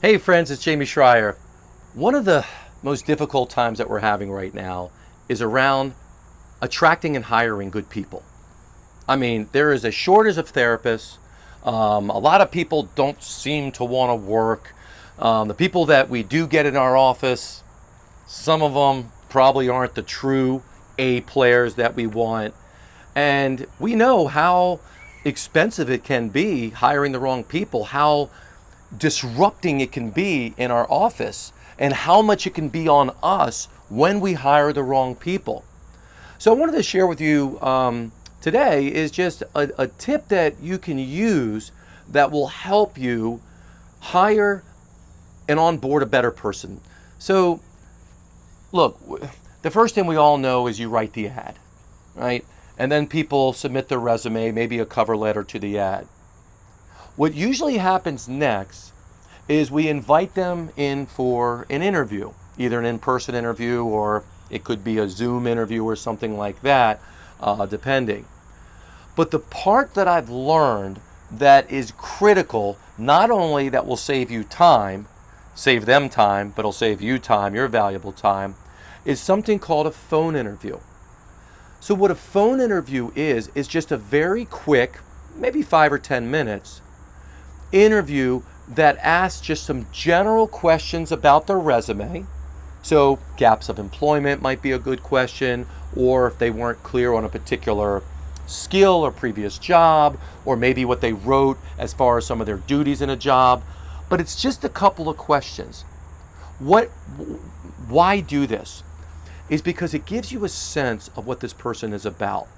Hey friends, it's Jamey Schrier. One of the most difficult times that we're having right now is around attracting and hiring good people. I mean, there is a shortage of therapists. A lot of people don't seem to want to work. The people that we do get in our office, some of them probably aren't the true A players that we want. And we know how expensive it can be hiring the wrong people, how disrupting it can be in our office, and how much it can be on us when we hire the wrong people. So I wanted to share with you today is just a tip that you can use that will help you hire and onboard a better person. So look, the first thing we all know is you write the ad, right? And then people submit their resume, maybe a cover letter to the ad. What usually happens next is we invite them in for an interview, either an in-person interview or it could be a Zoom interview or something like that, depending. But the part that I've learned that is critical, not only that will save you time, save them time, but it'll save you time, your valuable time, is something called a phone interview. So what a phone interview is just a very quick, maybe 5 or 10 minutes, interview that asks just some general questions about their resume. So gaps of employment might be a good question, or if they weren't clear on a particular skill or previous job, or maybe what they wrote as far as some of their duties in a job. But it's just a couple of questions. Why do this? Is because it gives you a sense of what this person is about.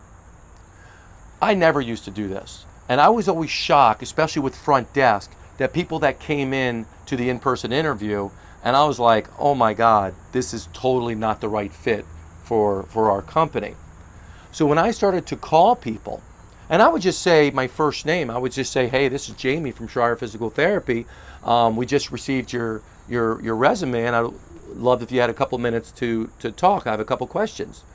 I never used to do this. And I was always shocked, especially with front desk, that people that came in to the in-person interview, and I was like, oh my God, this is totally not the right fit for our company. So when I started to call people, and I would just say my first name, I would just say, hey, this is Jamey from Schrier Physical Therapy. We just received your resume, and I'd love if you had a couple minutes to talk. I have a couple questions.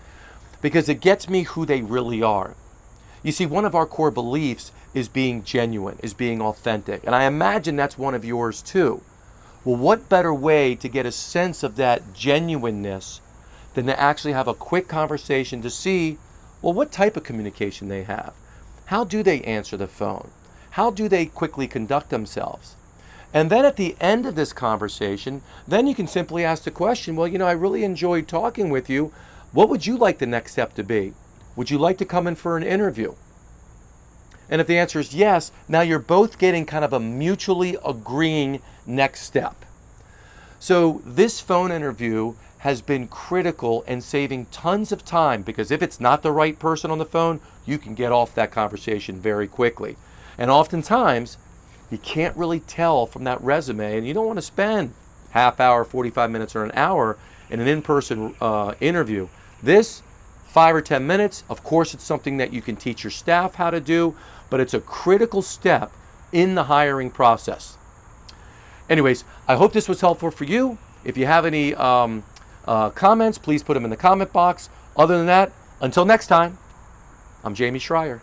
Because it gets me who they really are. You see, one of our core beliefs is being genuine, is being authentic. And I imagine that's one of yours too. Well, what better way to get a sense of that genuineness than to actually have a quick conversation to see, well, what type of communication they have? How do they answer the phone? How do they quickly conduct themselves? And then at the end of this conversation, then you can simply ask the question, well, I really enjoyed talking with you. What would you like the next step to be? Would you like to come in for an interview? And if the answer is yes, now you're both getting kind of a mutually agreeing next step. So this phone interview has been critical in saving tons of time, because if it's not the right person on the phone, you can get off that conversation very quickly. And oftentimes, you can't really tell from that resume, and you don't want to spend half hour, 45 minutes, or an hour in an in-person interview. This 5 or 10 minutes, of course, it's something that you can teach your staff how to do, but it's a critical step in the hiring process. Anyways, I hope this was helpful for you. If you have any comments, please put them in the comment box. Other than that, until next time, I'm Jamey Schrier.